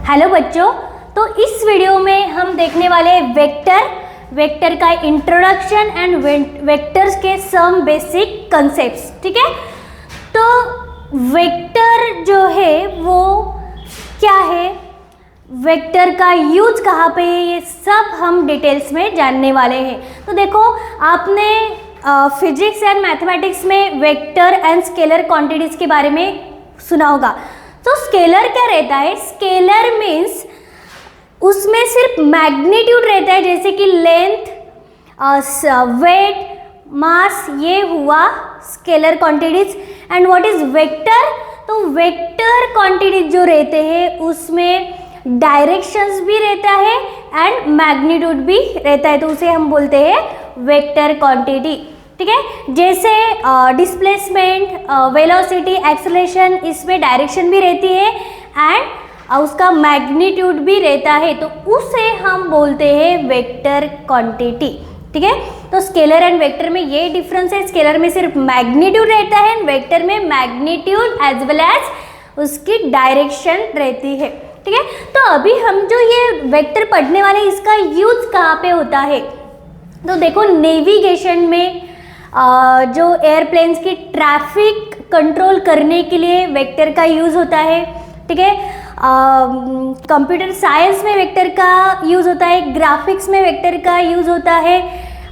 Hello बच्चों, तो इस वीडियो में हम देखने वाले वेक्टर का इंट्रोडक्शन एंड वेक्टर्स के सम बेसिक कंसेप्ट्स। ठीक है, तो वेक्टर जो है वो क्या है, वेक्टर का यूज कहाँ पे है, ये सब हम डिटेल्स में जानने वाले हैं। तो देखो, आपने फिजिक्स एंड मैथमेटिक्स में वेक्टर एंड स्केलर क्वांटिटीज के बारे में सुना होगा। तो स्केलर क्या रहता है? स्केलर मीन्स उसमें सिर्फ मैग्नीट्यूड रहता है, जैसे कि लेंथ, वेट, मास, ये हुआ scalar quantities. And what is vector? तो वेक्टर क्वांटिटीज जो रहते हैं उसमें डायरेक्शंस भी रहता है एंड मैग्नीट्यूड भी रहता है, तो उसे हम बोलते हैं वेक्टर क्वांटिटी। ठीक है, जैसे डिस्प्लेसमेंट, वेलोसिटी, एक्सेलरेशन, इसमें डायरेक्शन भी रहती है एंड उसका मैग्नीट्यूड भी रहता है, तो उसे हम बोलते हैं वेक्टर क्वांटिटी। ठीक है, तो स्केलर एंड वेक्टर में ये डिफरेंस है, स्केलर में सिर्फ मैग्नीट्यूड रहता है एंड वेक्टर में मैग्नीट्यूड एज वेल एज उसकी डायरेक्शन रहती है। ठीक है, तो अभी हम जो ये वेक्टर पढ़ने वाले, इसका यूज कहाँ पे होता है? तो देखो, नेविगेशन में जो एयरप्लेन्स की ट्रैफिक कंट्रोल करने के लिए वेक्टर का यूज़ होता है। ठीक है, कंप्यूटर साइंस में वेक्टर का यूज़ होता है, ग्राफिक्स में वेक्टर का यूज़ होता है,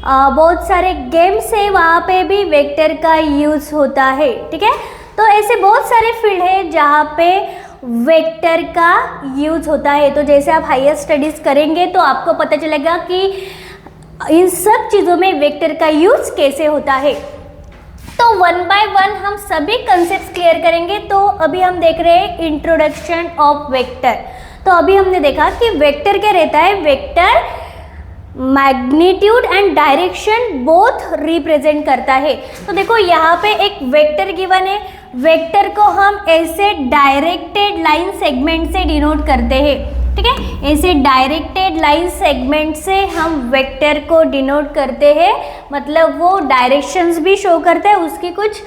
बहुत सारे गेम्स है वहाँ पे भी वेक्टर का यूज़ होता है। ठीक है, तो ऐसे बहुत सारे फील्ड है जहाँ पे वेक्टर का यूज़ होता है। तो जैसे आप हायर स्टडीज़ करेंगे तो आपको पता चलेगा कि इन सब चीज़ों में वेक्टर का यूज कैसे होता है। तो वन बाय वन हम सभी कंसेप्ट क्लियर करेंगे। तो अभी हम देख रहे हैं इंट्रोडक्शन ऑफ वेक्टर। तो अभी हमने देखा कि वेक्टर क्या रहता है, vector magnitude and direction both represent करता है। तो देखो, यहाँ पे एक वेक्टर गिवन है, वेक्टर को हम ऐसे डायरेक्टेड लाइन सेगमेंट से डिनोट करते हैं। ठीक है, ऐसे डायरेक्टेड लाइन सेगमेंट से हम वेक्टर को डिनोट करते हैं, मतलब वो डायरेक्शंस भी शो करता है, उसकी कुछ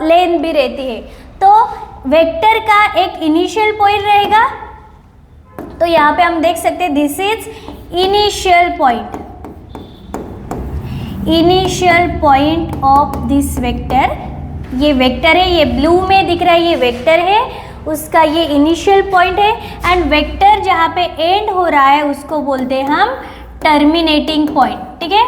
लेंथ भी रहती है। तो वेक्टर का एक इनिशियल पॉइंट रहेगा, तो यहाँ पे हम देख सकते हैं this is initial point, initial point of this vector. ये वेक्टर है, ये ब्लू में दिख रहा है, ये वेक्टर है, उसका ये इनिशियल पॉइंट है। एंड वेक्टर जहाँ पे एंड हो रहा है उसको बोलते हैं हम टर्मिनेटिंग पॉइंट। ठीक है,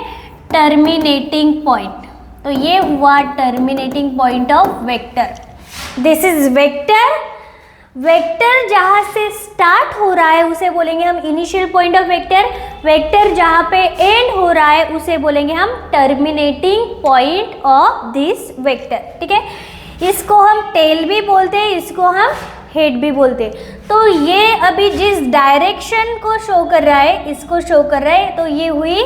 टर्मिनेटिंग पॉइंट, तो ये हुआ terminating point of vector. This is vector. Vector जहाँ से स्टार्ट हो रहा है उसे बोलेंगे हम initial point of vector. Vector जहाँ पे एंड हो रहा है उसे बोलेंगे हम terminating point of this vector. ठीक है, इसको हम टेल भी बोलते हैं, इसको हम हेड भी बोलते हैं। तो ये अभी जिस डायरेक्शन को शो कर रहा है, इसको शो कर रहा है, तो ये हुई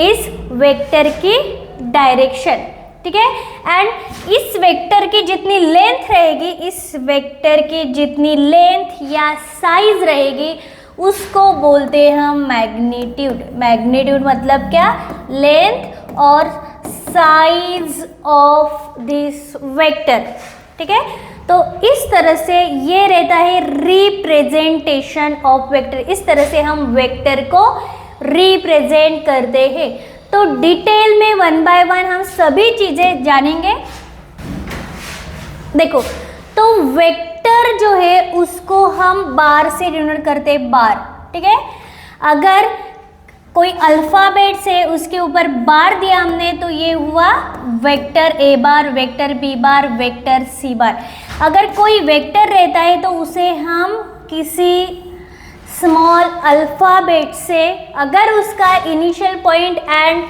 इस वेक्टर की डायरेक्शन। ठीक है, एंड इस वेक्टर की जितनी लेंथ रहेगी, इस वेक्टर की जितनी लेंथ या साइज रहेगी, उसको बोलते हैं हम मैग्नीट्यूड। मैग्नीट्यूड मतलब क्या? लेंथ और साइज ऑफ दिस वेक्टर। ठीक है, तो इस तरह से ये रहता है रिप्रेजेंटेशन ऑफ वेक्टर। इस तरह से हम वेक्टर को रिप्रेजेंट करते हैं। तो डिटेल में वन बाय वन हम सभी चीजें जानेंगे। देखो, तो वेक्टर जो है उसको हम बार से डिनोट करते हैं, बार। ठीक है, अगर कोई अल्फ़ाबेट से उसके ऊपर बार दिया हमने, तो ये हुआ vector A bar, vector B bar, vector C bar. अगर कोई वेक्टर रहता है तो उसे हम किसी स्मॉल अल्फ़ाबेट से, अगर उसका initial point and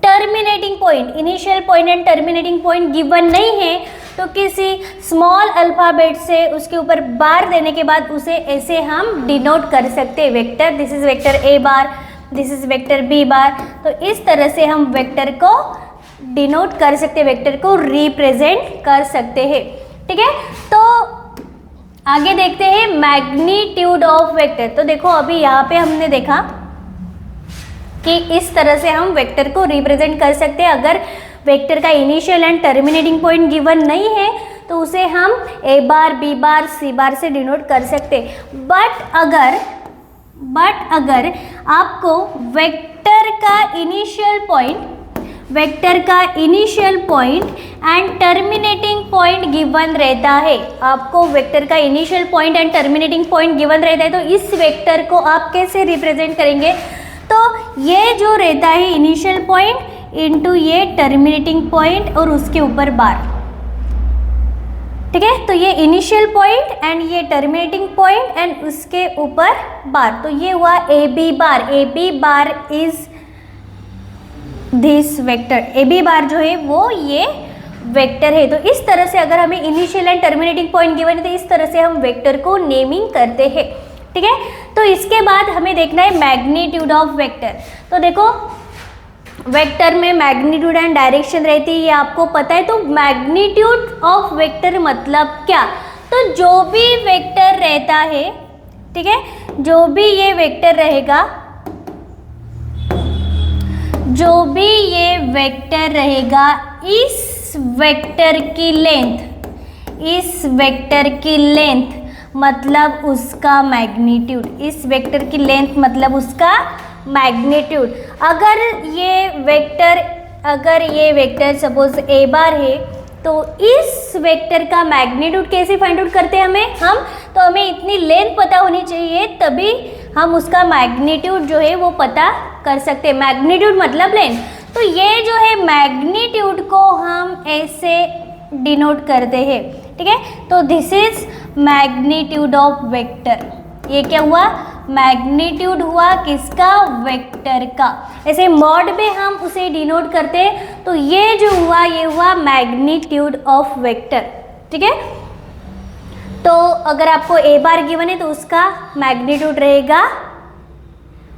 terminating point, initial point and terminating point given नहीं है, तो किसी स्मॉल अल्फ़ाबेट से उसके ऊपर बार देने के बाद उसे ऐसे हम डिनोट कर सकते हैं, vector. This is vector A bar, this is vector B bar. तो इस तरह से हम वेक्टर को डिनोट कर सकते हैं, वेक्टर को रिप्रेजेंट कर सकते हैं। ठीक है, तो आगे देखते हैं मैग्नीट्यूड ऑफ वेक्टर। तो देखो, अभी यहाँ पे हमने देखा कि इस तरह से हम वेक्टर को रिप्रेजेंट कर सकते हैं। अगर वेक्टर का initial and terminating point given नहीं है तो उसे हम ए बार, बी बार, सी बार से डिनोट कर सकते। बट अगर आपको वेक्टर का initial point and terminating point given रहता है, आपको वेक्टर का initial point and terminating point given रहता है, तो इस वेक्टर को आप कैसे रिप्रेजेंट करेंगे? तो ये जो रहता है इनिशियल पॉइंट इनटू ये टर्मिनेटिंग पॉइंट और उसके ऊपर बार, ठीक है। तो ये इनिशियल पॉइंट एंड ये टर्मिनेटिंग पॉइंट एंड उसके ऊपर बार, तो ये हुआ A B bar. A B bar is this vector, A B bar जो है वो ये वेक्टर है। तो इस तरह से अगर हमें initial and terminating point given है तो इस तरह से हम वेक्टर को नेमिंग करते हैं, ठीक है। तो इसके बाद हमें देखना है मैग्नीट्यूड ऑफ वेक्टर। तो देखो वेक्टर में मैग्नीट्यूड एंड डायरेक्शन रहती है, ये आपको पता है। तो मैग्नीट्यूड ऑफ वेक्टर मतलब क्या? तो जो भी वेक्टर रहता है, ठीक है, जो भी ये वेक्टर रहेगा, जो भी ये वेक्टर रहेगा, इस वेक्टर की लेंथ मतलब उसका मैग्नीट्यूड, इस वेक्टर की लेंथ मतलब उसका मैग्नीट्यूड। अगर ये वेक्टर सपोज ए बार है, तो इस वेक्टर का मैग्नीट्यूड कैसे फाइंड आउट करते हैं हमें इतनी लेंथ पता होनी चाहिए, तभी हम उसका मैग्नीट्यूड जो है वो पता कर सकते हैं। मैग्नीट्यूड मतलब लेंथ। तो ये जो है मैग्नीट्यूड को हम ऐसे डिनोट करते हैं, ठीक है। तो this is magnitude of vector. ये क्या हुआ? मैग्नीट्यूड हुआ किसका? वेक्टर का। ऐसे मॉड में हम उसे डिनोट करते हैं, तो ये जो हुआ ये हुआ मैग्नीट्यूड ऑफ वेक्टर, ठीक है। तो अगर आपको ए बार गिवन है तो उसका मैग्नीट्यूड रहेगा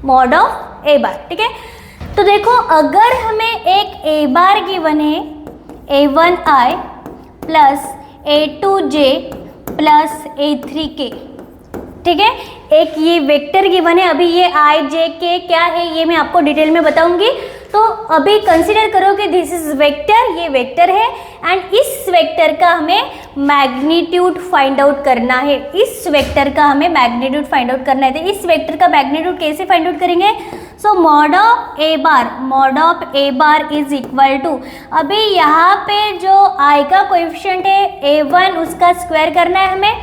मॉड ऑफ ए बार, ठीक है। तो देखो अगर हमें एक ए बार गिवन है a1i plus a2j plus a3k, ठीक है, एक ये वेक्टर गिवन है। अभी ये आई जे के क्या है ये मैं आपको डिटेल में बताऊंगी। तो अभी कंसीडर करो कि दिस इज वेक्टर, ये वेक्टर है एंड इस वेक्टर का हमें मैग्नीट्यूड फाइंड आउट करना है। इस वेक्टर का हमें मैग्नीट्यूड फाइंड आउट करना है। तो इस वेक्टर का मैग्नीट्यूड कैसे फाइंड आउट करेंगे? So mod of A bar is equal to, अभी यहाँ पे जो आई का कोएफिशिएंट है a1 उसका स्क्वायर करना है हमें,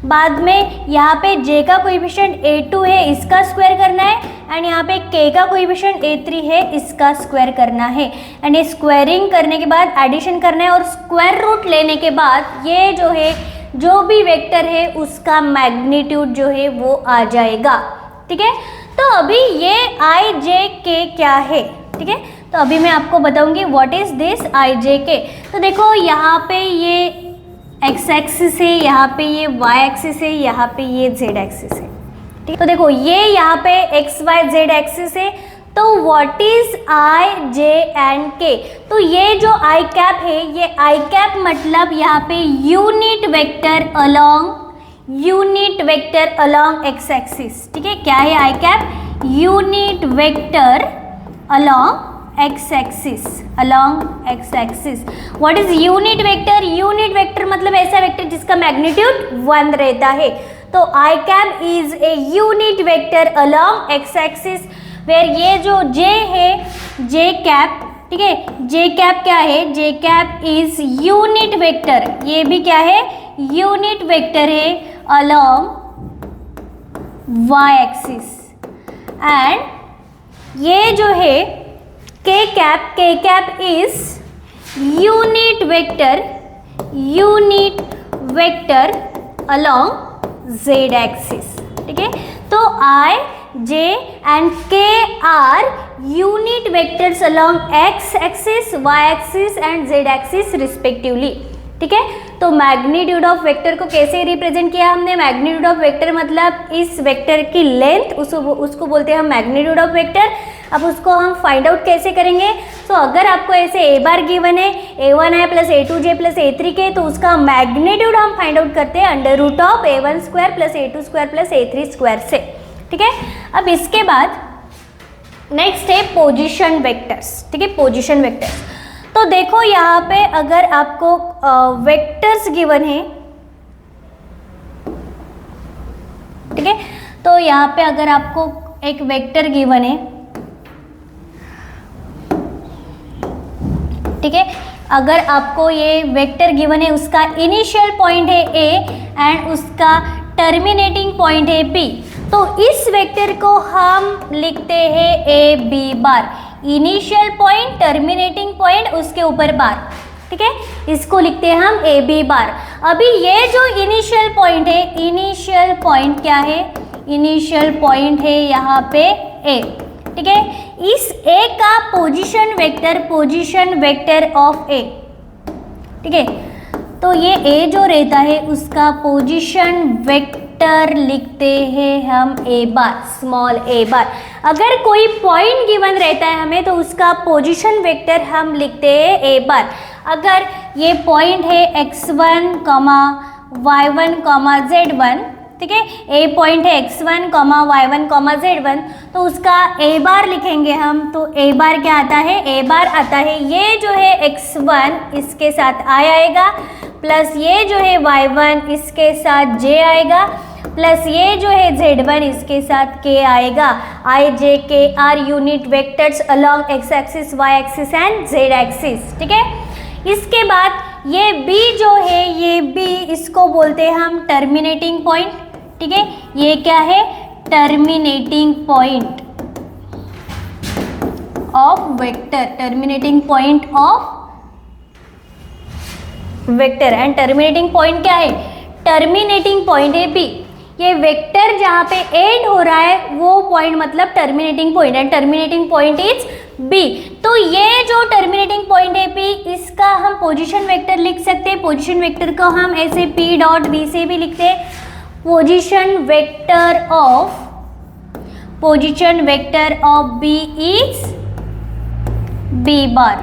बाद में यहाँ पे j का कोएफिशिएंट a2 है इसका स्क्वायर करना है एंड यहाँ पे k का कोएफिशिएंट a3 है इसका स्क्वायर करना है एंड ये स्क्वायरिंग करने के बाद एडिशन करना है और स्क्वायर रूट लेने के बाद ये जो है जो भी वेक्टर है उसका मैग्नीट्यूड जो है वो आ जाएगा, ठीक है। तो अभी ये आई जे के क्या है, ठीक है। तो अभी मैं आपको बताऊंगी व्हाट इज दिस आई जे के। तो देखो यहाँ पे ये एक्स एक्सिस है, यहाँ पे ये वाई एक्सिस है, यहाँ पे ये जेड एक्सिस है, ठीक है। तो देखो ये यहाँ पे एक्स वाई जेड एक्सिस है। तो what is I J and के? तो ये जो आई कैप है, ये आई कैप मतलब यहाँ पे unit vector along X axis, ठीक है। क्या है I cap? Unit vector along X axis. What is unit vector? Unit vector मतलब ऐसा वेक्टर जिसका मैग्नीट्यूड 1 रहता है। तो I cap is a unit vector along X axis where ये जो j है j कैप, ठीक है, j कैप क्या है? j cap is unit vector, ये भी क्या है? यूनिट वेक्टर है अलोंग y एक्सिस एंड ये जो है k cap is unit vector along z axis, ठीक है। तो I, J and K are unit vectors along x axis, y axis and z axis respectively, ठीक है। तो मैग्नीट्यूड ऑफ वेक्टर को कैसे रिप्रेजेंट किया हमने? मैग्नीट्यूड ऑफ वेक्टर मतलब इस वेक्टर की लेंथ, उसको बोलते हैं हम मैग्नीट्यूड ऑफ वेक्टर। अब उसको हम फाइंड आउट कैसे करेंगे? तो अगर आपको ऐसे ए बार गिवन है a1i plus a2j plus a3k, तो उसका मैग्नीट्यूड हम फाइंड आउट करते हैं under root of a1 square plus a2 square plus a3 square से, ठीक है। अब इसके बाद नेक्स्ट है पोजीशन वेक्टर्स, ठीक है, पोजीशन वेक्टर्स। तो तो देखो यहाँ पे अगर आपको वेक्टर्स गिवन है, ठीक है, तो यहाँ पे अगर आपको एक वेक्टर गिवन है, ठीक है, अगर आपको ये वेक्टर गिवन है, उसका इनिशियल पॉइंट है ए एंड उसका टर्मिनेटिंग पॉइंट है बी, तो इस वेक्टर को हम लिखते हैं A B bar. Initial point, terminating point, उसके ऊपर बार, ठीक है, इसको लिखते हैं हम ए बी बार। अभी ये जो इनिशियल पॉइंट है, इनिशियल पॉइंट क्या है, इनिशियल पॉइंट है यहाँ पे ए, ठीक है, इस ए का पोजीशन वेक्टर ऑफ ए, ठीक है, तो ये ए जो रहता है उसका पोजीशन वेक्टर लिखते हैं हम ए बार, स्मॉल ए बार। अगर कोई पॉइंट गिवन रहता है हमें तो उसका पोजीशन वेक्टर हम लिखते हैं ए बार। अगर ये पॉइंट है x1, y1, z1, ठीक है, ए पॉइंट है x1, y1, z1, तो उसका ए बार लिखेंगे हम। तो ए बार क्या आता है, ए बार आता है ये जो है x1 इसके साथ i आएगा, प्लस ये जो है y1 इसके साथ j आएगा, प्लस ये जो है z1 इसके साथ k आएगा। i, j, k are unit vectors along x axis, y axis and z axis, ठीक है। इसके बाद ये b जो है, ये b इसको बोलते हैं हम टर्मिनेटिंग पॉइंट, ठीक है, ये क्या है, terminating point of vector, terminating point of vector. And terminating point क्या है, टर्मिनेटिंग पॉइंट है बी। ये वेक्टर जहाँ पे एंड हो रहा है वो पॉइंट मतलब terminating point, and terminating point is B. तो ये जो टर्मिनेटिंग पॉइंट है बी, इसका हम पोजीशन वेक्टर लिख सकते हैं। पोजीशन वेक्टर को हम ऐसे p डॉट बी से भी लिखते हैं, position vector of B is B bar,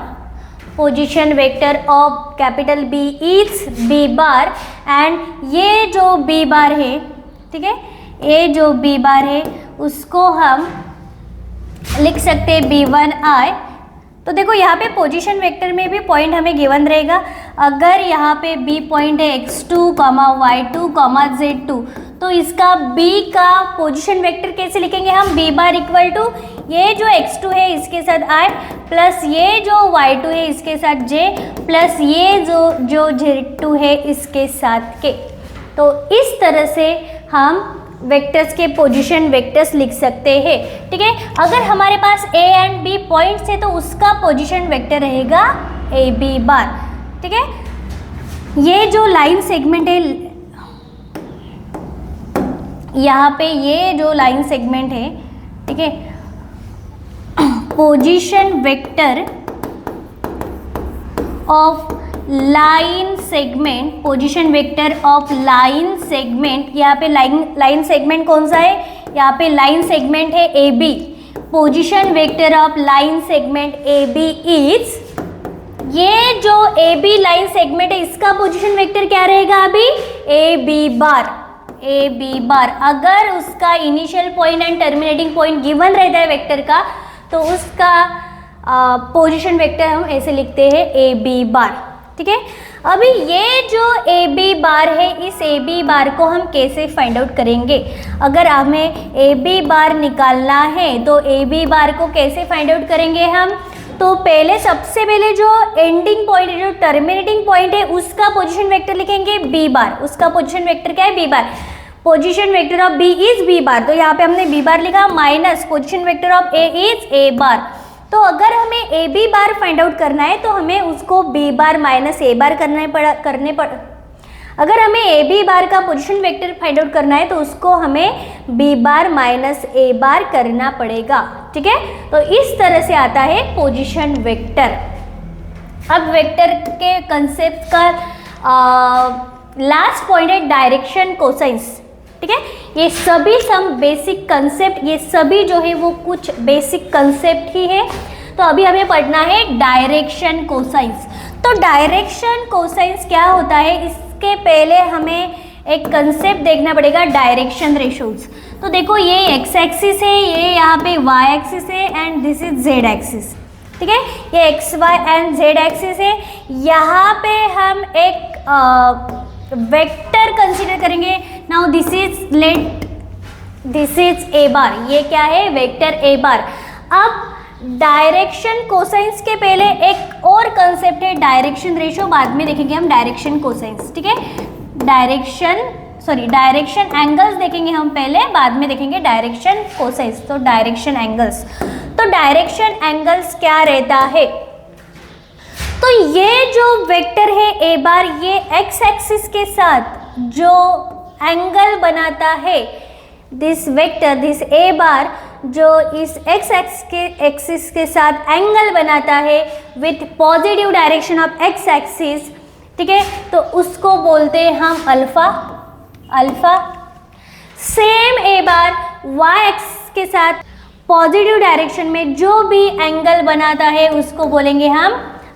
position vector of capital B is B bar. And ये जो बी बार है, ठीक है, ये जो बी बार है उसको हम लिख सकते हैं b1i। तो देखो यहाँ पे पोजीशन वेक्टर में भी पॉइंट हमें गिवन रहेगा। अगर यहाँ पे b पॉइंट है x2, y2, z2, तो इसका b का पोजीशन वेक्टर कैसे लिखेंगे हम, b बार इक्वल टू ये जो x2 है इसके साथ i, प्लस ये जो y2 है इसके साथ j, प्लस ये जो z2 है इसके साथ k। तो इस तरह से हम वेक्टर्स के पोजीशन वेक्टर्स लिख सकते हैं, ठीक है। अगर hamaरे पास a एंड b पॉइंट्स है तो उसका पोजीशन वेक्टर रहेगा ए बी बार, ठीक है। ये जो लाइन सेगमेंट है, यहाँ पे ये जो लाइन सेगमेंट है, ठीक है, position vector of line segment, position vector of line segment, यहाँ पे लाइन सेगमेंट कौन सा है, यहाँ पे लाइन सेगमेंट है A B. Position vector of line segment A B is, ये जो ए बी लाइन सेगमेंट है इसका पोजीशन वेक्टर क्या रहेगा अभी, ए B bar, A B bar. अगर उसका initial point and terminating point given रहता है वेक्टर का, तो उसका पोजीशन वेक्टर हम ऐसे लिखते हैं ए बी बार, ठीक है। अभी ये जो ए बी बार है, इस ए बी बार को हम कैसे फाइंड आउट करेंगे। अगर हमें ए बी बार निकालना है तो ए बी बार को कैसे फाइंड आउट करेंगे हम, तो पहले सबसे पहले जो एंडिंग पॉइंट है, जो टर्मिनेटिंग पॉइंट है, उसका पोजीशन वेक्टर लिखेंगे बी बार। उसका पोजीशन वेक्टर क्या है, B bar. Position vector of B is B bar, तो यहाँ पे हमने बी बार लिखा, minus position vector of A is A bar. तो अगर हमें A B bar find out करना है तो हमें उसको बी बार माइनस ए बार अगर हमें ए बी बार का पोजीशन वेक्टर फाइंड आउट करना है तो उसको हमें बी बार माइनस ए बार करना पड़ेगा, ठीक है। तो इस तरह से आता है पोजीशन वेक्टर। अब वेक्टर के कंसेप्ट का लास्ट पॉइंट है डायरेक्शन कोसाइंस, ठीक है। ये सभी सम बेसिक कंसेप्ट, ये सभी जो है वो कुछ बेसिक कंसेप्ट ही है। तो अभी हमें पढ़ना है डायरेक्शन कोसाइंस। तो डायरेक्शन कोसाइंस क्या होता है, इसके पहले हमें एक कंसेप्ट देखना पड़ेगा, डायरेक्शन रेशोज। तो देखो ये एक्स एक्सिस है, ये यहाँ पे वाई एक्सिस है and this is Z axis, ठीक है, ये X Y and Z axis है। यहाँ पे हम एक वेक्टर कंसीडर करेंगे। Now this is A bar, ये क्या है, वेक्टर ए बार। अब डायरेक्शन कोसाइंस के पहले एक और कंसेप्ट है डायरेक्शन रेशियो, बाद में देखेंगे हम डायरेक्शन कोसाइंस, ठीक है। डायरेक्शन एंगल्स देखेंगे हम पहले, बाद में देखेंगे डायरेक्शन कोसाइंस। तो डायरेक्शन एंगल्स, तो डायरेक्शन एंगल्स क्या रहता है, तो ये जो वेक्टर है ए बार, ये एक्स एक्सिस के साथ जो एंगल बनाता है, दिस वेक्टर, दिस ए बार जो इस एक्स एक्सिस के साथ एंगल बनाता है with positive direction of x axis, ठीक है, तो उसको बोलते हैं हम अल्फा। सेम ए बार वाई एक्सिस के साथ पॉजिटिव डायरेक्शन में जो भी एंगल बनाता है उसको बोलेंगे हम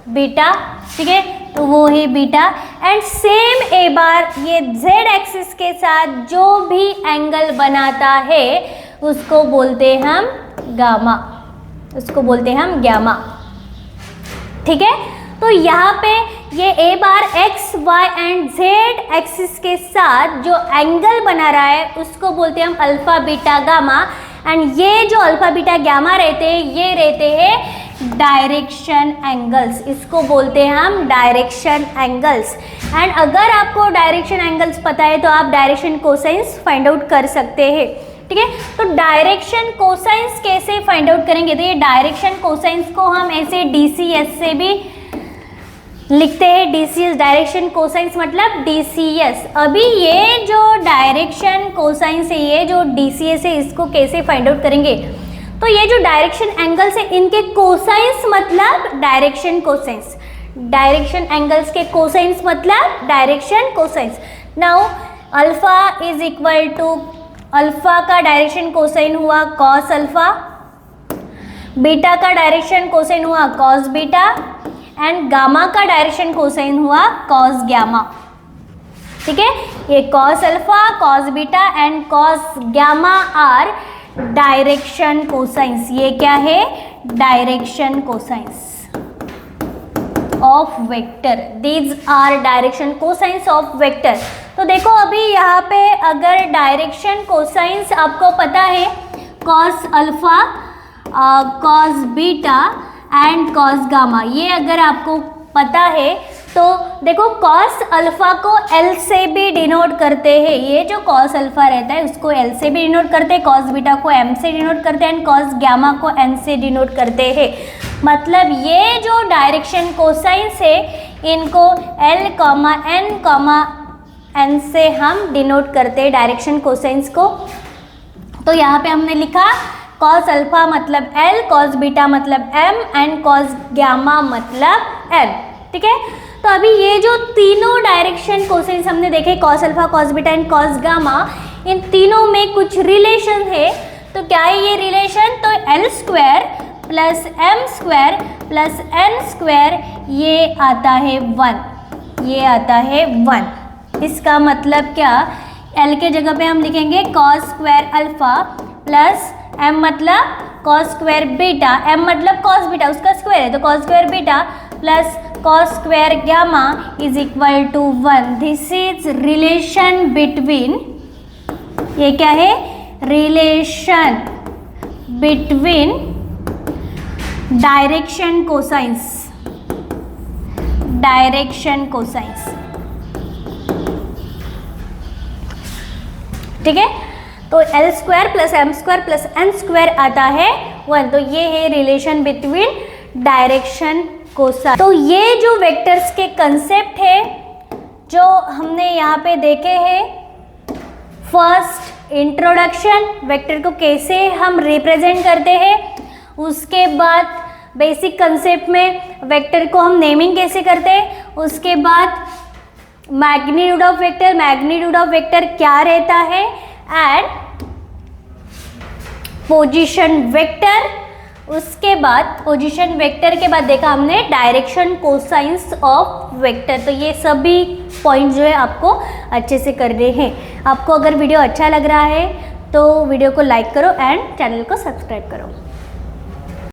बीटा, ठीक है, तो वो है beta. And same A bar ये जेड एक्सिस के साथ जो भी एंगल बनाता है उसको बोलते हैं हम गामा, ठीक है। तो यहाँ पे ये A bar X Y and Z axis के साथ जो एंगल बना रहा है उसको बोलते हैं हम अल्फा बीटा गामा। एंड ये जो अल्फा बीटा गामा रहते हैं, ये रहते हैं डायरेक्शन एंगल्स, इसको बोलते हैं हम डायरेक्शन एंगल्स। एंड अगर आपको डायरेक्शन एंगल्स पता है तो आप डायरेक्शन कोसाइंस फाइंड आउट कर सकते हैं, ठीक है। तो डायरेक्शन कोसाइंस कैसे फाइंड आउट करेंगे, तो ये डायरेक्शन कोसाइंस को हम ऐसे डीसीएस से भी लिखते हैं, डीसीएस, डायरेक्शन कोसाइंस मतलब डीसीएस। अभी ये जो डायरेक्शन कोसाइंस है, ये जो डीसीएस है, इसको कैसे फाइंड आउट करेंगे, तो ये जो डायरेक्शन एंगल्स है इनके कोसाइंस मतलब डायरेक्शन कोसाइंस, डायरेक्शन एंगल्स के कोसाइंस मतलब direction cosines. Now alpha is equal to, alpha का डायरेक्शन कोसाइन हुआ कॉस अल्फा, बीटा का डायरेक्शन कोसाइन हुआ कॉस बीटा, एंड गामा का डायरेक्शन कोसाइन हुआ कॉस गामा, ठीक है। ये cos alpha, cos beta and cos gamma are direction cosines. ये क्या है, direction cosines of vector, these are direction cosines of vector. तो देखो अभी यहाँ पे अगर डायरेक्शन कोसाइंस आपको पता है, cos alpha, cos beta and cos gamma, ये अगर आपको पता है तो देखो कॉस अल्फा को एल से भी डिनोट करते हैं, ये जो कॉस अल्फा रहता है उसको एल से भी डिनोट करते हैं, कॉस बीटा को एम से डिनोट करते हैं एंड कॉस गामा को एन से डिनोट करते हैं। मतलब ये जो डायरेक्शन कोसाइंस है इनको एल कॉमा एन से हम डिनोट करते हैं डायरेक्शन कोसाइंस को। तो यहाँ पे हमने लिखा कॉस अल्फा मतलब एल, कॉस बीटा मतलब एम एंड कॉस गामा मतलब एन, ठीक है। तो अभी ये जो तीनों डायरेक्शन कोसाइंस हमने देखे, cos alpha, cos beta and cos gamma, इन तीनों में कुछ रिलेशन है। तो क्या है ये रिलेशन, तो L square plus M square plus N square, ये आता है 1, ये आता है 1। इसका मतलब क्या, एल के जगह पे हम लिखेंगे cos square alpha plus M मतलब कॉस स्क्वायर बीटा, एम मतलब कॉस बीटा उसका स्क्वायर है तो cos square beta plus cos square gamma is equal to 1। This is relation between, ये क्या है, relation between direction cosines, direction cosines, ठीक है। तो L square plus M square plus N square आता है 1। तो ये है रिलेशन बिटवीन डायरेक्शन कोसाइन। तो ये जो वेक्टर्स के कंसेप्ट है जो हमने यहाँ पे देखे हैं, फर्स्ट इंट्रोडक्शन, वेक्टर को कैसे हम रिप्रेजेंट करते हैं, उसके बाद बेसिक कंसेप्ट में वेक्टर को हम नेमिंग कैसे करते हैं, उसके बाद magnitude of vector, magnitude of vector क्या रहता है, एंड पोजीशन वेक्टर, उसके बाद पोजीशन वेक्टर के बाद देखा हमने डायरेक्शन कोसाइंस ऑफ वेक्टर। तो ये सभी पॉइंट जो है आपको अच्छे से करने हैं। आपको अगर वीडियो अच्छा लग रहा है तो वीडियो को लाइक करो एंड चैनल को सब्सक्राइब करो।